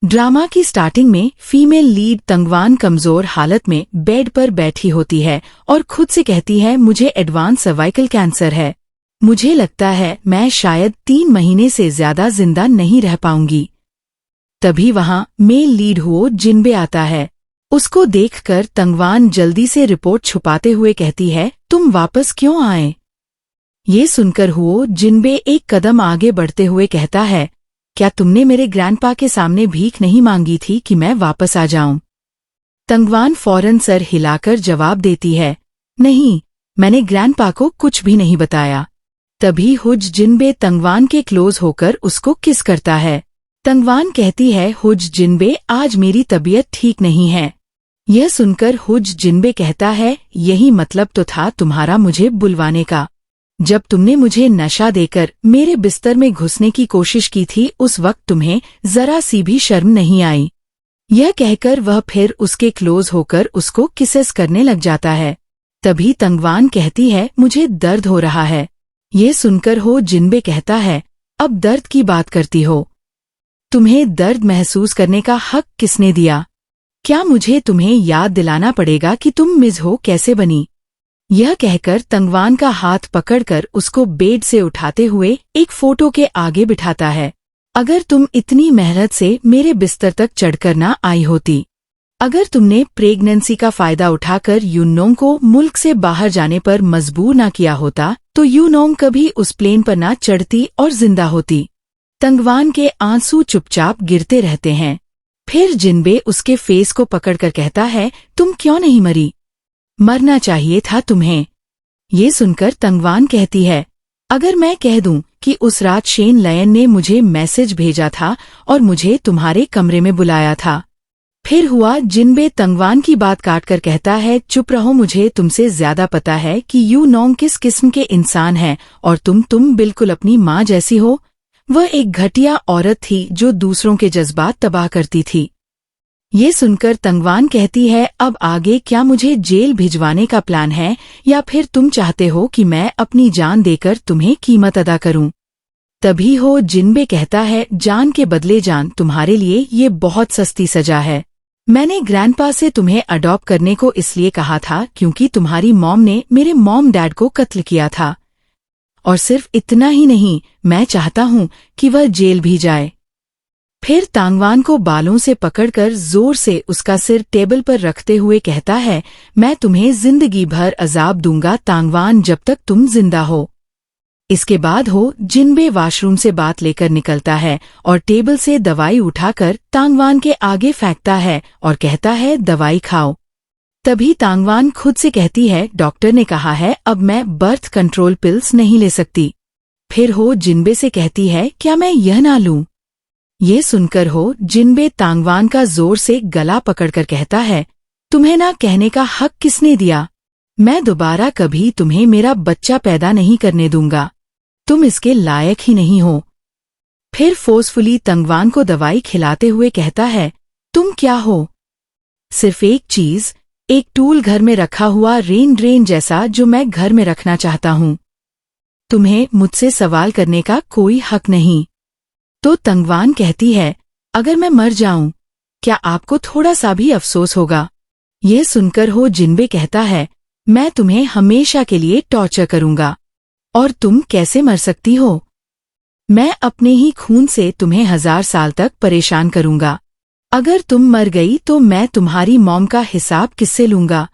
Drama की starting में female lead तंगवान कमजोर हालत में बेड पर बैठी होती है और खुद से कहती है, मुझे एडवांस सर्वाइकल कैंसर है। मुझे लगता है मैं शायद 3 महीने से ज्यादा जिंदा नहीं रह पाऊंगी। तभी वहां मेल लीड हुओ जिनबे आता है। उसको देखकर तंगवान जल्दी से रिपोर्ट छुपाते हुए कहती है, तुम वापस क्यों आए? ये सुनकर हुओ जिनबे एक कदम आगे बढ़ते हुए कहता है, क्या तुमने मेरे ग्रैंडपा के सामने भीख नहीं मांगी थी कि मैं वापस आ जाऊं? तंगवान फौरन सर हिलाकर जवाब देती है, नहीं, मैंने ग्रैंडपा को कुछ भी नहीं बताया। तभी हुज जिनबे तंगवान के क्लोज होकर उसको किस करता है। तंगवान कहती है, हुज जिनबे, आज मेरी तबीयत ठीक नहीं है। यह सुनकर हुज जिनबे कहता है, यही मतलब तो था तुम्हारा मुझे बुलवाने का। जब तुमने मुझे नशा देकर मेरे बिस्तर में घुसने की कोशिश की थी, उस वक्त तुम्हें जरा सी भी शर्म नहीं आई। यह कहकर वह फिर उसके क्लोज होकर उसको किसेस करने लग जाता है। तभी तंगवान कहती है, मुझे दर्द हो रहा है। ये सुनकर हो जिनबे कहता है, अब दर्द की बात करती हो? तुम्हें दर्द महसूस करने का हक किसने दिया? क्या मुझे तुम्हें याद दिलाना पड़ेगा कि तुम मिस हो कैसे बनी? यह कहकर तंगवान का हाथ पकड़कर उसको बेड से उठाते हुए एक फोटो के आगे बिठाता है। अगर तुम इतनी मेहनत से मेरे बिस्तर तक चढ़कर ना आई होती, अगर तुमने प्रेगनेंसी का फायदा उठाकर यूनोंग को मुल्क से बाहर जाने पर मजबूर ना किया होता, तो यूनोंग कभी उस प्लेन पर ना चढ़ती और जिंदा होती। तंगवान के आंसू चुपचाप गिरते रहते हैं। फिर जिनबे उसके फेस को पकड़कर कहता है, तुम क्यों नहीं मरी? मरना चाहिए था तुम्हें। ये सुनकर तंगवान कहती है, अगर मैं कह दूं कि उस रात शेन लयन ने मुझे मैसेज भेजा था और मुझे तुम्हारे कमरे में बुलाया था। फिर हुआ जिनबे तंगवान की बात काटकर कहता है, चुप रहो, मुझे तुमसे ज्यादा पता है कि यूनोंग किस किस्म के इंसान हैं और तुम बिल्कुल अपनी माँ जैसी हो। वह एक घटिया औरत थी जो दूसरों के जज्बात तबाह करती थी। ये सुनकर तंगवान कहती है, अब आगे क्या मुझे जेल भिजवाने का प्लान है या फिर तुम चाहते हो कि मैं अपनी जान देकर तुम्हें कीमत अदा करूं? तभी हो जिनबे कहता है, जान के बदले जान तुम्हारे लिए ये बहुत सस्ती सजा है। मैंने ग्रैंडपा से तुम्हें अडॉप्ट करने को इसलिए कहा था क्योंकि तुम्हारी मॉम ने मेरे मॉम डैड को कत्ल किया था। और सिर्फ इतना ही नहीं, मैं चाहता हूँ कि वह जेल भी जाए। फिर तांगवान को बालों से पकड़कर जोर से उसका सिर टेबल पर रखते हुए कहता है, मैं तुम्हें जिंदगी भर अजाब दूंगा तांगवान, जब तक तुम जिंदा हो। इसके बाद हो जिनबे वॉशरूम से बात लेकर निकलता है और टेबल से दवाई उठाकर तांगवान के आगे फेंकता है और कहता है, दवाई खाओ। तभी तांगवान खुद से कहती है, डॉक्टर ने कहा है अब मैं बर्थ कंट्रोल पिल्स नहीं ले सकती। फिर हो जिनबे से कहती है, क्या मैं यह ना लूं? ये सुनकर हो जिनबे तांगवान का जोर से गला पकड़कर कहता है, तुम्हें ना कहने का हक किसने दिया? मैं दोबारा कभी तुम्हें मेरा बच्चा पैदा नहीं करने दूंगा। तुम इसके लायक ही नहीं हो। फिर फोर्सफुली तंगवान को दवाई खिलाते हुए कहता है, तुम क्या हो? सिर्फ एक चीज, एक टूल घर में रखा हुआ रेन ड्रेन जैसा जो मैं घर में रखना चाहता हूँ। तुम्हें मुझसे सवाल करने का कोई हक नहीं। तो तंगवान कहती है, अगर मैं मर जाऊं, क्या आपको थोड़ा सा भी अफसोस होगा? ये सुनकर हो जिनबे कहता है, मैं तुम्हें हमेशा के लिए टॉर्चर करूंगा। और तुम कैसे मर सकती हो? मैं अपने ही खून से तुम्हें 1000 साल तक परेशान करूंगा। अगर तुम मर गई तो मैं तुम्हारी मॉम का हिसाब किससे लूंगा?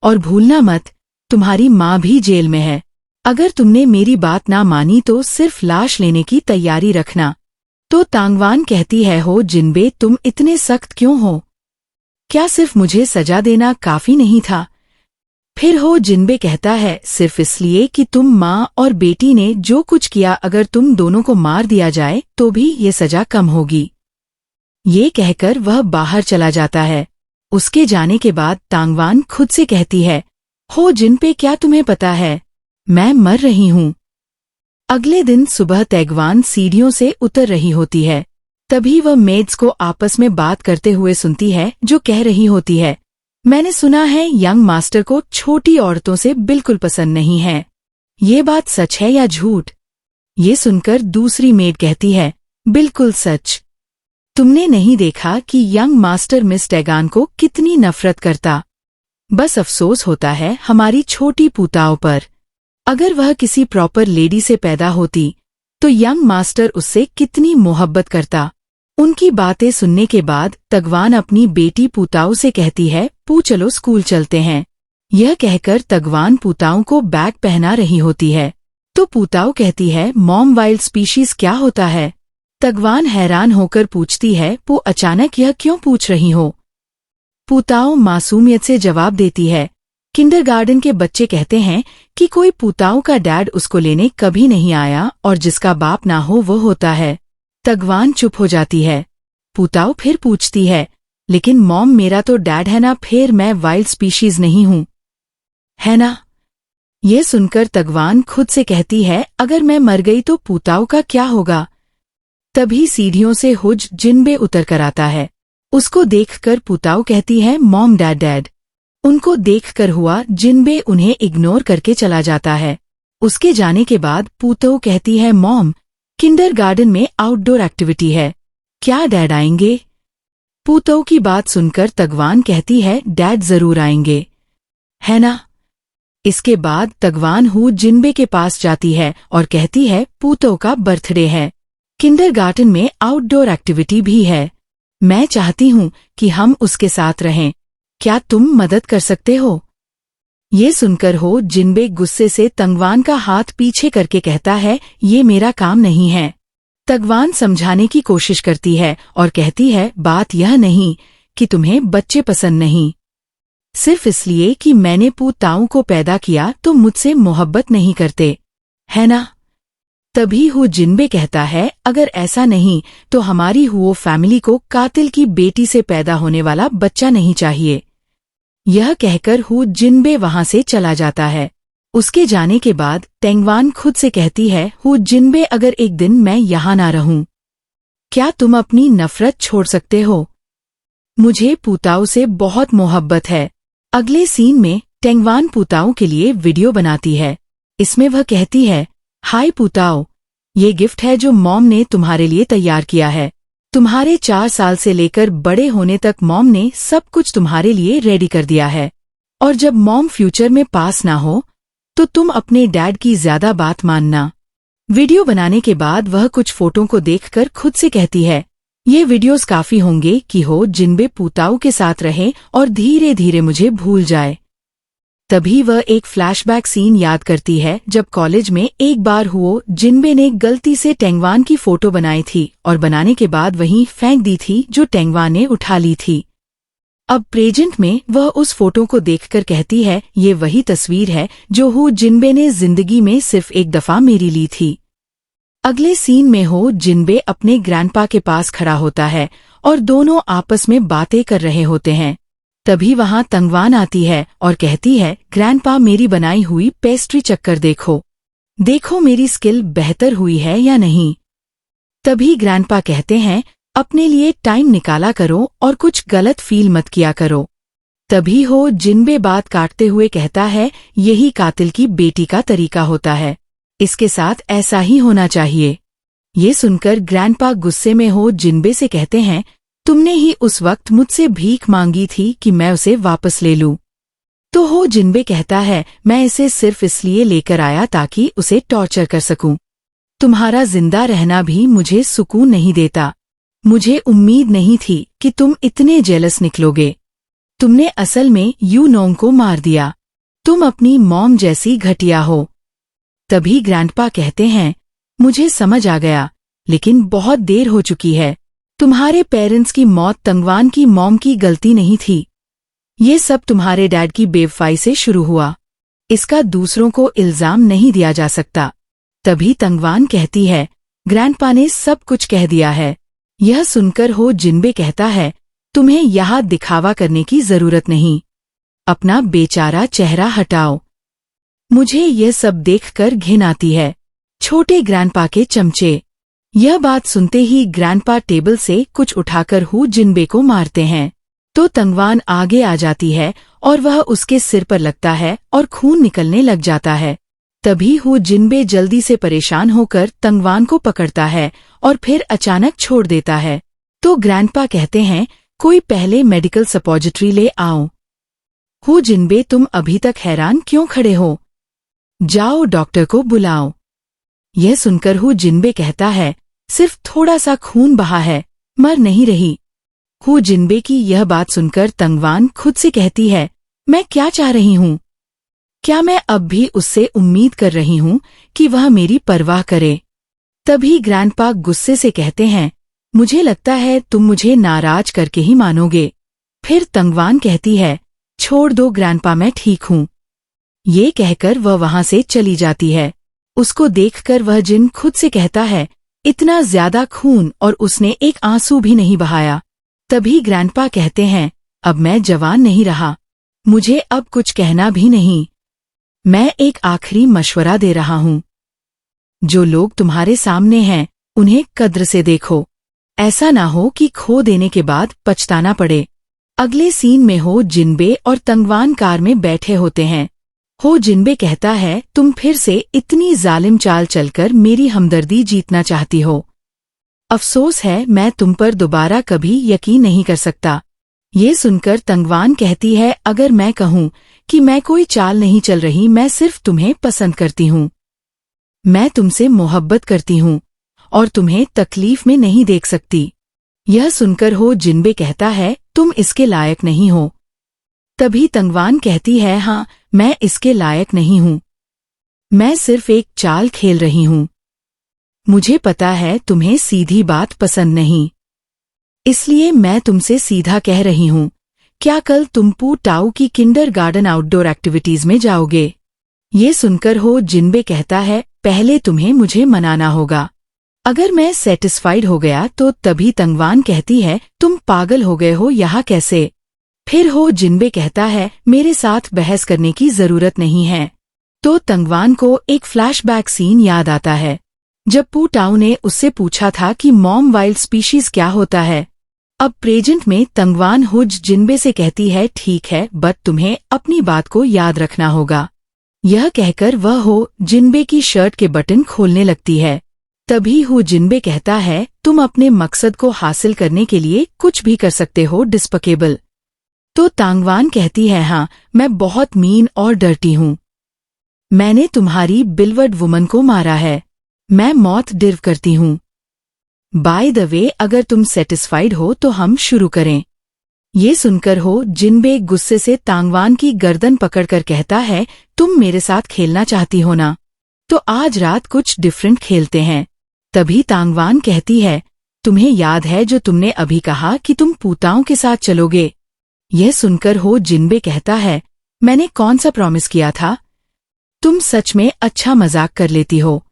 और भूलना मत, तुम्हारी माँ भी जेल में है। अगर तुमने मेरी बात ना मानी तो सिर्फ लाश लेने की तैयारी रखना। तो तांगवान कहती है, हो जिनबे तुम इतने सख्त क्यों हो? क्या सिर्फ मुझे सजा देना काफी नहीं था? फिर हो जिनबे कहता है, सिर्फ इसलिए कि तुम माँ और बेटी ने जो कुछ किया, अगर तुम दोनों को मार दिया जाए तो भी ये सजा कम होगी। ये कहकर वह बाहर चला जाता है। उसके जाने के बाद तांगवान खुद से कहती है, हो जिनबे क्या तुम्हें पता है, मैं मर रही हूँ। अगले दिन सुबह तैगवान सीढ़ियों से उतर रही होती है। तभी वह मेड्स को आपस में बात करते हुए सुनती है जो कह रही होती है, मैंने सुना है यंग मास्टर को छोटी औरतों से बिल्कुल पसंद नहीं है। ये बात सच है या झूठ? ये सुनकर दूसरी मेड कहती है, बिल्कुल सच। तुमने नहीं देखा कि यंग मास्टर मिस टैगान को कितनी नफरत करता। बस अफसोस होता है हमारी छोटी पूताओं पर। अगर वह किसी प्रॉपर लेडी से पैदा होती तो यंग मास्टर उससे कितनी मोहब्बत करता। उनकी बातें सुनने के बाद तगवान अपनी बेटी पूताओं से कहती है, पू चलो स्कूल चलते हैं। यह कहकर तगवान पूताओं को बैग पहना रही होती है तो पूताओं कहती है, मॉम वाइल्ड स्पीशीज क्या होता है? तगवान हैरान होकर पूछती है, पू अचानक यह क्यों पूछ रही हो? पूताओं मासूमियत से जवाब देती है, किंडरगार्टन के बच्चे कहते हैं कि कोई पूताओं का डैड उसको लेने कभी नहीं आया और जिसका बाप ना हो वो होता है। तगवान चुप हो जाती है। पूताओं फिर पूछती है, लेकिन मॉम मेरा तो डैड है ना, फिर मैं वाइल्ड स्पीशीज नहीं हूँ, है ना? ये सुनकर तगवान खुद से कहती है, अगर मैं मर गई तो पूताओं का क्या होगा? तभी सीढ़ियों से हुज जिनबे उतर कर आता है। उसको देखकर पूताओं कहती है, मॉम डैड डैड। उनको देखकर हुआ जिनबे उन्हें इग्नोर करके चला जाता है। उसके जाने के बाद पूताओं कहती है, मॉम किंडरगार्टन में आउटडोर एक्टिविटी है, क्या डैड आएंगे? पूताओं की बात सुनकर तगवान कहती है, डैड जरूर आएंगे, है ना? इसके बाद तगवान हु जिनबे के पास जाती है और कहती है, पूताओं का बर्थडे है, किंडरगार्टन में आउटडोर एक्टिविटी भी है, मैं चाहती हूँ कि हम उसके साथ रहें, क्या तुम मदद कर सकते हो? ये सुनकर हो जिनबे गुस्से से तगवान का हाथ पीछे करके कहता है, ये मेरा काम नहीं है। तगवान समझाने की कोशिश करती है और कहती है, बात यह नहीं कि तुम्हें बच्चे पसंद नहीं, सिर्फ इसलिए कि मैंने पूताओं को पैदा किया तो मुझसे मोहब्बत नहीं करते, है ना? तभी हु जिनबे कहता है, अगर ऐसा नहीं तो हमारी हुओ फैमिली को कातिल की बेटी से पैदा होने वाला बच्चा नहीं चाहिए। यह कहकर हु जिनबे वहां से चला जाता है। उसके जाने के बाद तगवान खुद से कहती है, हु जिनबे अगर एक दिन मैं यहाँ ना रहूं, क्या तुम अपनी नफरत छोड़ सकते हो? मुझे पूताओं से बहुत मोहब्बत है। अगले सीन में तगवान पूताओं के लिए वीडियो बनाती है। इसमें वह कहती है, हाय पूताओं, ये गिफ्ट है जो मॉम ने तुम्हारे लिए तैयार किया है। तुम्हारे 4 साल से लेकर बड़े होने तक मॉम ने सब कुछ तुम्हारे लिए रेडी कर दिया है, और जब मॉम फ्यूचर में पास ना हो तो तुम अपने डैड की ज्यादा बात मानना। वीडियो बनाने के बाद वह कुछ फोटो को देखकर खुद से कहती है, ये वीडियोस काफी होंगे कि हो जिनबे पूताओं के साथ रहे और धीरे धीरे मुझे भूल जाए। तभी वह एक फ्लैशबैक सीन याद करती है जब कॉलेज में एक बार हुओ जिनबे ने गलती से तगवान की फोटो बनाई थी और बनाने के बाद वहीं फेंक दी थी जो तगवान ने उठा ली थी। अब प्रेजेंट में वह उस फोटो को देखकर कहती है, ये वही तस्वीर है जो हु जिनबे ने जिंदगी में सिर्फ एक दफा मेरी ली थी। अगले सीन में हो जिनबे अपने ग्रैंडपा के पास खड़ा होता है और दोनों आपस में बातें कर रहे होते हैं। तभी वहां तगवान आती है और कहती है, ग्रैंडपा मेरी बनाई हुई पेस्ट्री चक्कर देखो, देखो मेरी स्किल बेहतर हुई है या नहीं। तभी ग्रैंडपा कहते हैं, अपने लिए टाइम निकाला करो और कुछ गलत फील मत किया करो। तभी हो जिनबे बात काटते हुए कहता है, यही कातिल की बेटी का तरीका होता है, इसके साथ ऐसा ही होना चाहिए। ये सुनकर ग्रैंडपा गुस्से में हो जिनबे से कहते हैं, तुमने ही उस वक्त मुझसे भीख मांगी थी कि मैं उसे वापस ले लूं। तो हो जिनबे कहता है, मैं इसे सिर्फ इसलिए लेकर आया ताकि उसे टॉर्चर कर सकूं। तुम्हारा जिंदा रहना भी मुझे सुकून नहीं देता। मुझे उम्मीद नहीं थी कि तुम इतने जेलस निकलोगे। तुमने असल में यूनोंग को मार दिया। तुम अपनी मॉम जैसी घटिया हो। तभी ग्रैंडपा कहते हैं, मुझे समझ आ गया, लेकिन बहुत देर हो चुकी है। तुम्हारे पेरेंट्स की मौत तगवान की मॉम की गलती नहीं थी। ये सब तुम्हारे डैड की बेवफाई से शुरू हुआ। इसका दूसरों को इल्जाम नहीं दिया जा सकता। तभी तगवान कहती है, ग्रैंडपा ने सब कुछ कह दिया है। यह सुनकर हो जिनबे कहता है, तुम्हें यहाँ दिखावा करने की जरूरत नहीं। अपना बेचारा चेहरा हटाओ। मुझे यह सब देखकर घिन आती है। छोटे ग्रैंडपा के चमचे। यह बात सुनते ही ग्रैंडपा टेबल से कुछ उठाकर हु जिनबे को मारते हैं। तो तगवान आगे आ जाती है और वह उसके सिर पर लगता है और खून निकलने लग जाता है। तभी हु जिनबे जल्दी से परेशान होकर तगवान को पकड़ता है और फिर अचानक छोड़ देता है। तो ग्रैंडपा कहते हैं, कोई पहले मेडिकल सपोजिटरी ले आओ। हो जिनबे, तुम अभी तक हैरान क्यों खड़े हो? जाओ डॉक्टर को बुलाओ। यह सुनकर हु जिनबे कहता है, सिर्फ थोड़ा सा खून बहा है, मर नहीं रही। हु जिनबे की यह बात सुनकर तंगवान खुद से कहती है, मैं क्या चाह रही हूँ? क्या मैं अब भी उससे उम्मीद कर रही हूँ कि वह मेरी परवाह करे? तभी ग्रैंडपा गुस्से से कहते हैं, मुझे लगता है तुम मुझे नाराज करके ही मानोगे। फिर तंगवान कहती है, छोड़ दो ग्रैंडपा, मैं ठीक हूँ। ये कहकर वह वहां से चली जाती है। उसको देखकर वह जिन खुद से कहता है, इतना ज्यादा खून और उसने एक आंसू भी नहीं बहाया। तभी ग्रैंडपा कहते हैं, अब मैं जवान नहीं रहा, मुझे अब कुछ कहना भी नहीं। मैं एक आखिरी मशवरा दे रहा हूँ, जो लोग तुम्हारे सामने हैं उन्हें कद्र से देखो। ऐसा ना हो कि खो देने के बाद पछताना पड़े। अगले सीन में हो जिनबे और तंगवान कार में बैठे होते हैं। हो जिनबे कहता है, तुम फिर से इतनी जालिम चाल चलकर मेरी हमदर्दी जीतना चाहती हो। अफसोस है, मैं तुम पर दोबारा कभी यकीन नहीं कर सकता। ये सुनकर तंगवान कहती है, अगर मैं कहूँ कि मैं कोई चाल नहीं चल रही, मैं सिर्फ तुम्हें पसंद करती हूँ। मैं तुमसे मोहब्बत करती हूँ और तुम्हें तकलीफ में नहीं देख सकती। यह सुनकर हो जिनबे कहता है, तुम इसके लायक नहीं हो। तभी तंगवान कहती है, हाँ, मैं इसके लायक नहीं हूँ। मैं सिर्फ एक चाल खेल रही हूँ। मुझे पता है तुम्हें सीधी बात पसंद नहीं, इसलिए मैं तुमसे सीधा कह रही हूँ, क्या कल तुम पू टाऊ की किंडरगार्टन आउटडोर एक्टिविटीज में जाओगे? ये सुनकर हो जिनबे कहता है, पहले तुम्हें मुझे मनाना होगा। अगर मैं सेटिस्फाइड हो गया तो तभी तंगवान कहती है, तुम पागल हो गए हो, यहाँ कैसे? फिर हो जिनबे कहता है, मेरे साथ बहस करने की जरूरत नहीं है। तो तंगवान को एक फ्लैशबैक सीन याद आता है, जब पू टाऊ ने उससे पूछा था कि मॉम वाइल्ड स्पीशीज क्या होता है। अब प्रेजेंट में तंगवान हुज जिनबे से कहती है, ठीक है, बट तुम्हें अपनी बात को याद रखना होगा। यह कहकर वह हो जिनबे की शर्ट के बटन खोलने लगती है। तभी हो जिनबे कहता है, तुम अपने मकसद को हासिल करने के लिए कुछ भी कर सकते हो डिस्पकेबल। तो तंगवान कहती है, हाँ, मैं बहुत मीन और डर्टी हूँ। मैंने तुम्हारी बिलवर्ड वुमन को मारा है। मैं मौत डिर्व करती हूँ। बाय द वे, अगर तुम सेटिस्फाइड हो तो हम शुरू करें। ये सुनकर हो जिनबे गुस्से से तंगवान की गर्दन पकड़कर कहता है, तुम मेरे साथ खेलना चाहती हो ना? तो आज रात कुछ डिफरेंट खेलते हैं। तभी तंगवान कहती है, तुम्हें याद है जो तुमने अभी कहा कि तुम पूताओं के साथ चलोगे? यह सुनकर हो जिनबे कहता है, मैंने कौन सा प्रॉमिस किया था? तुम सच में अच्छा मजाक कर लेती हो।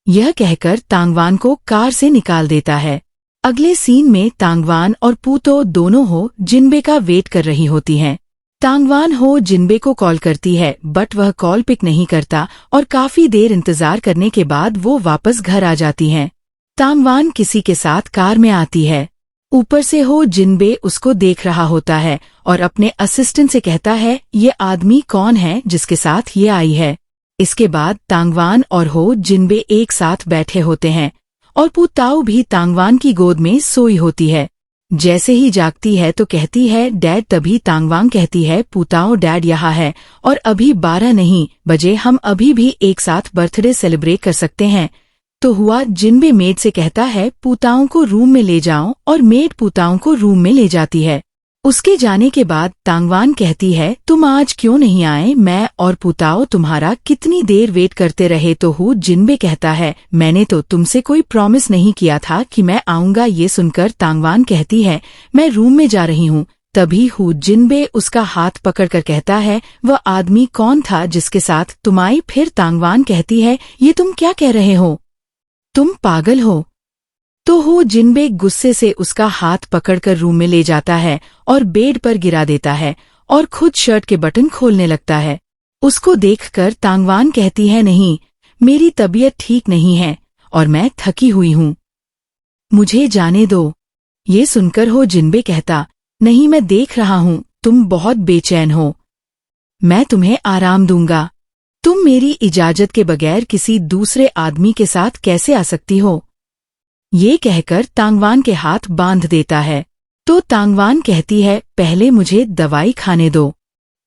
यह कहकर तंगवान को कार से निकाल देता है। अगले सीन में तंगवान और पूतो दोनों हो जिनबे का वेट कर रही होती हैं। तंगवान हो जिनबे को कॉल करती है, बट वह कॉल पिक नहीं करता और काफी देर इंतजार करने के बाद वो वापस घर आ जाती हैं। तंगवान किसी के साथ कार में आती है। ऊपर से हो जिनबे उसको देख रहा होता है और अपने असिस्टेंट से कहता है, ये आदमी कौन है जिसके साथ ये आई है? इसके बाद तंगवान और हो जिनबे एक साथ बैठे होते हैं और पू टाऊ भी तंगवान की गोद में सोई होती है। जैसे ही जागती है तो कहती है, डैड। तभी तंगवान कहती है, पूताओ, डैड यहाँ है और अभी 12 नहीं बजे, हम अभी भी एक साथ बर्थडे सेलिब्रेट कर सकते हैं। तो हुआ जिनबे मेड से कहता है, पूताओं को रूम में ले जाओ, और मेड पूताओं को रूम में ले जाती है। उसके जाने के बाद तंगवान कहती है, तुम आज क्यों नहीं आए? मैं और पूताओ तुम्हारा कितनी देर वेट करते रहे। तो हु जिनबे कहता है, मैंने तो तुमसे कोई प्रॉमिस नहीं किया था कि मैं आऊंगा। ये सुनकर तंगवान कहती है, मैं रूम में जा रही हूँ। तभी हु जिनबे उसका हाथ पकड़कर कहता है, वह आदमी कौन था जिसके साथ तुम आई? फिर तंगवान कहती है, ये तुम क्या कह रहे हो? तुम पागल हो। तो हो जिनबे गुस्से से उसका हाथ पकड़कर रूम में ले जाता है और बेड पर गिरा देता है और खुद शर्ट के बटन खोलने लगता है। उसको देखकर तंगवान कहती है, नहीं, मेरी तबीयत ठीक नहीं है और मैं थकी हुई हूँ, मुझे जाने दो। ये सुनकर हो जिनबे कहता, नहीं, मैं देख रहा हूँ तुम बहुत बेचैन हो, मैं तुम्हें आराम दूंगा। तुम मेरी इजाजत के बगैर किसी दूसरे आदमी के साथ कैसे आ सकती हो? ये कहकर तांगवान के हाथ बांध देता है। तो तांगवान कहती है, पहले मुझे दवाई खाने दो।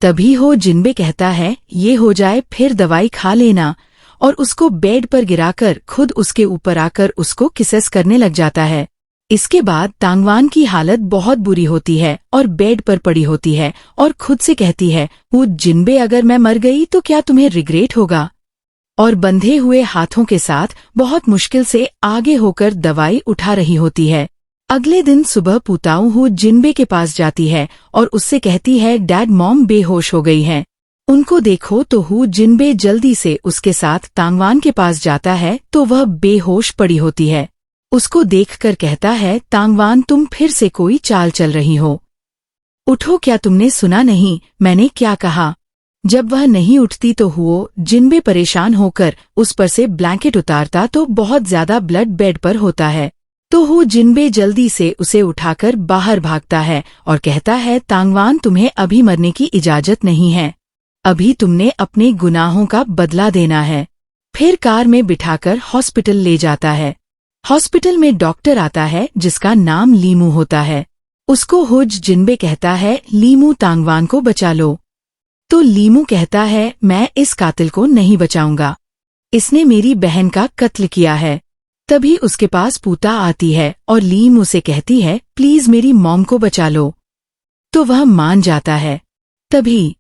तभी हो जिनबे कहता है, ये हो जाए फिर दवाई खा लेना, और उसको बेड पर गिराकर खुद उसके ऊपर आकर उसको किसेस करने लग जाता है। इसके बाद तांगवान की हालत बहुत बुरी होती है और बेड पर पड़ी होती है और खुद से कहती है, वो जिनबे अगर मैं मर गई तो क्या तुम्हें रिग्रेट होगा? और बंधे हुए हाथों के साथ बहुत मुश्किल से आगे होकर दवाई उठा रही होती है। अगले दिन सुबह पुताऊ हु जिनबे के पास जाती है और उससे कहती है, डैड मॉम बेहोश हो गई हैं। उनको देखो तो हु जिनबे जल्दी से उसके साथ तांगवान के पास जाता है तो वह बेहोश पड़ी होती है। उसको देखकर कहता है, तांगवान तुम फिर से कोई चाल चल रही हो, उठो, क्या तुमने सुना नहीं मैंने क्या कहा? जब वह नहीं उठती तो हुओ जिनबे परेशान होकर उस पर से ब्लैंकेट उतारता तो बहुत ज्यादा ब्लड बेड पर होता है। तो हु जिनबे जल्दी से उसे उठाकर बाहर भागता है और कहता है, तांगवान तुम्हें अभी मरने की इजाजत नहीं है, अभी तुमने अपने गुनाहों का बदला देना है। फिर कार में बिठाकर हॉस्पिटल ले जाता है। हॉस्पिटल में डॉक्टर आता है जिसका नाम लीमू होता है। उसको हुज जिनबे कहता है, लीमू तांगवान को बचा लो। तो लीमू कहता है, मैं इस कातिल को नहीं बचाऊंगा, इसने मेरी बहन का कत्ल किया है। तभी उसके पास पूता आती है और लीमू से कहती है, प्लीज मेरी मॉम को बचा लो। तो वह मान जाता है। तभी